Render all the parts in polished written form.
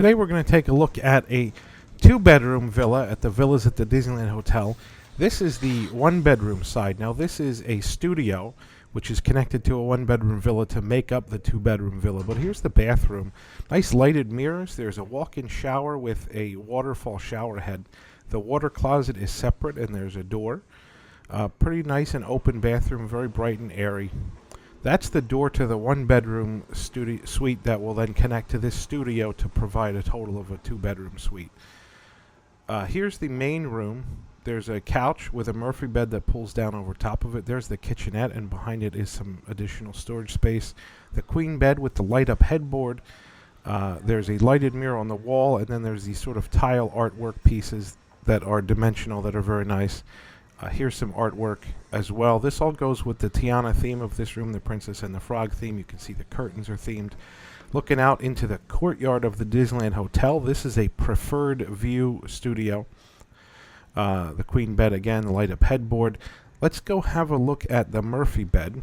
Today we're going to take a look at a two-bedroom villa at the Villas at the Disneyland Hotel. This is the one-bedroom side. Now this is a studio which is connected to a one-bedroom villa to make up the two-bedroom villa. But here's the bathroom. Nice lighted mirrors. There's a walk-in shower with a waterfall shower head. The water closet is separate and there's a door. Pretty nice and open bathroom, very bright and airy. That's the door to the one-bedroom suite that will then connect to this studio to provide a total of a two-bedroom suite. Here's the main room. There's a couch with a Murphy bed that pulls down over top of it. There's the kitchenette, and behind it is some additional storage space. The queen bed with the light-up headboard. There's a lighted mirror on the wall, and then there's these sort of tile artwork pieces that are dimensional that are very nice. Here's some artwork as well. This all goes with the Tiana theme of this room, the Princess and the Frog theme. You can see the curtains are themed. Looking out into the courtyard of the Disneyland Hotel, this is a preferred view studio. The queen bed again, the light-up headboard. Let's go have a look at the Murphy bed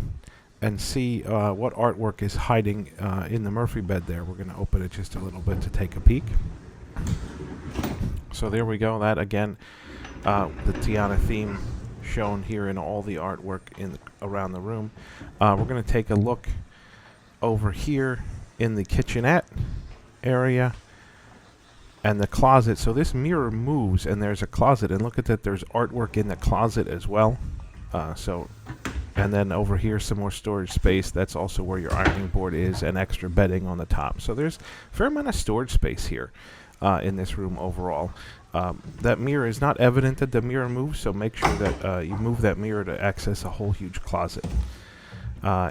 and see what artwork is hiding in the Murphy bed there. We're going to open it just a little bit to take a peek. So there we go. That again, the Tiana theme shown here in all the artwork around the room. We're going to take a look over here in the kitchenette area and the closet. So this mirror moves and there's a closet, and look at that, there's artwork in the closet as well. And then over here some more storage space. That's also where your ironing board is, and extra bedding on the top. So there's a fair amount of storage space here in this room overall. That mirror is not evident that the mirror moves, so make sure that you move that mirror to access a whole huge closet.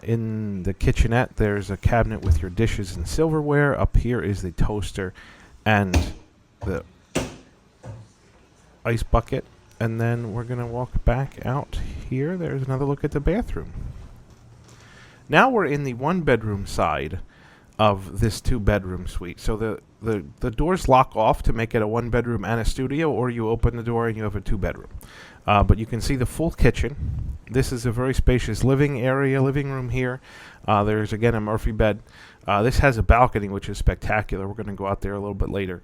In the kitchenette, there's a cabinet with your dishes and silverware. Up here is the toaster and the ice bucket. And then we're going to walk back out here. There's another look at the bathroom. Now we're in the one-bedroom side of this two-bedroom suite. So the doors lock off to make it a one-bedroom and a studio, or you open the door and you have a two-bedroom. But you can see the full kitchen. This is a very spacious living room here. There's, again, a Murphy bed. This has a balcony, which is spectacular. We're going to go out there a little bit later.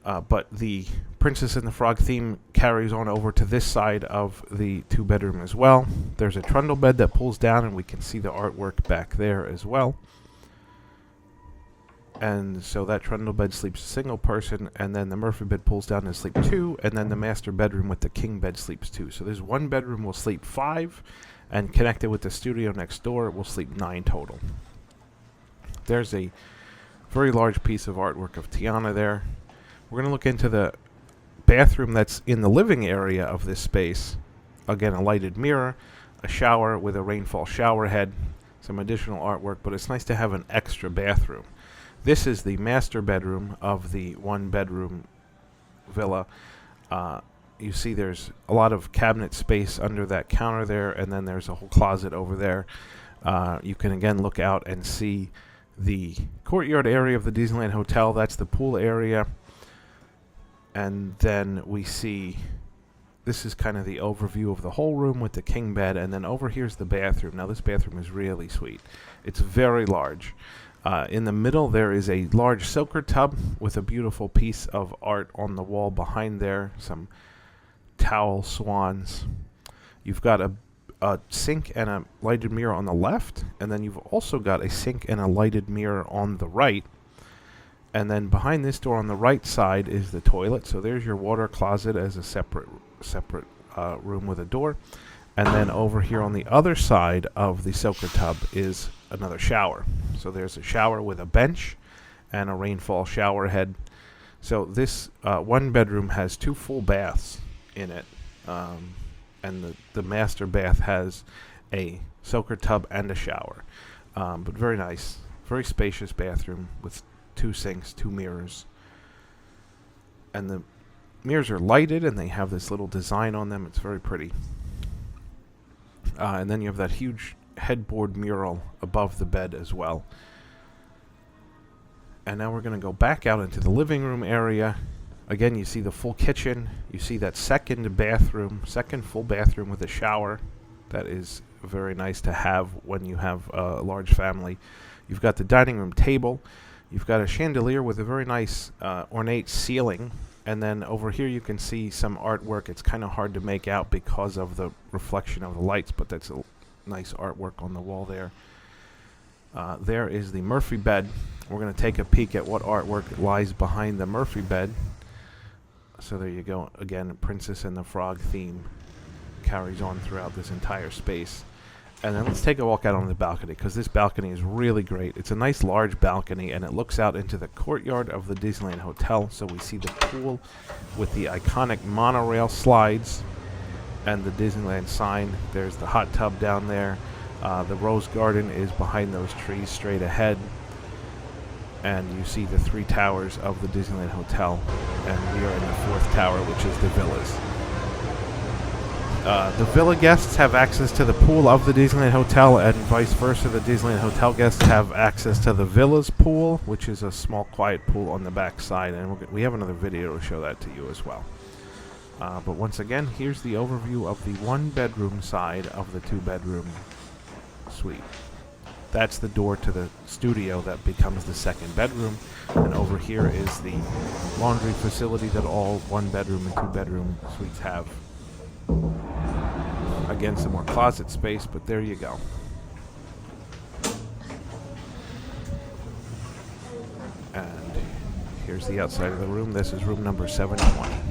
But the Princess and the Frog theme carries on over to this side of the two-bedroom as well. There's a trundle bed that pulls down, and we can see the artwork back there as well. And so that trundle bed sleeps a single person, and then the Murphy bed pulls down and sleep two, and then the master bedroom with the king bed sleeps two. So this one bedroom will sleep 5, and connected with the studio next door, it will sleep 9 total. There's a very large piece of artwork of Tiana there. We're going to look into the bathroom that's in the living area of this space. Again, a lighted mirror, a shower with a rainfall shower head, some additional artwork, but it's nice to have an extra bathroom. This is the master bedroom of the one-bedroom villa. You see there's a lot of cabinet space under that counter there, and then there's a whole closet over there. You can again look out and see the courtyard area of the Disneyland Hotel. That's the pool area. And then we see, this is kind of the overview of the whole room with the king bed, and then over here's the bathroom. Now this bathroom is really sweet. It's very large. In the middle there is a large soaker tub with a beautiful piece of art on the wall behind there, some towel swans. You've got a sink and a lighted mirror on the left, and then you've also got a sink and a lighted mirror on the right. And then behind this door on the right side is the toilet. So there's your water closet as a separate room with a door. And then over here on the other side of the soaker tub is another shower. So there's a shower with a bench and a rainfall shower head. So this one bedroom has 2 full baths in it. And the master bath has a soaker tub and a shower. But very nice, very spacious bathroom with 2 sinks, 2 mirrors. And the mirrors are lighted and they have this little design on them. It's very pretty. And then you have that huge headboard mural above the bed as well. And now we're going to go back out into the living room area. Again, you see the full kitchen. You see that second full bathroom with a shower. That is very nice to have when you have a large family. You've got the dining room table. You've got a chandelier with a very nice ornate ceiling. And then over here you can see some artwork. It's kind of hard to make out because of the reflection of the lights, but that's a nice artwork on the wall there. There is the Murphy bed. We're going to take a peek at what artwork lies behind the Murphy bed. So there you go. Again, Princess and the Frog theme carries on throughout this entire space. And then let's take a walk out on the balcony, because this balcony is really great. It's a nice large balcony, and it looks out into the courtyard of the Disneyland Hotel. So we see the pool with the iconic monorail slides and the Disneyland sign. There's the hot tub down there. The rose garden is behind those trees straight ahead. And you see the 3 towers of the Disneyland Hotel. And we are in the 4th tower, which is the Villas. The Villa guests have access to the pool of the Disneyland Hotel, and vice versa. The Disneyland Hotel guests have access to the Villa's pool, which is a small, quiet pool on the back side. And we have another video to show that to you as well. But once again, here's the overview of the 1-bedroom side of the 2-bedroom suite. That's the door to the studio that becomes the 2nd bedroom. And over here is the laundry facility that all 1-bedroom and 2-bedroom suites have. Again, some more closet space, but there you go. And here's the outside of the room. This is room number 720.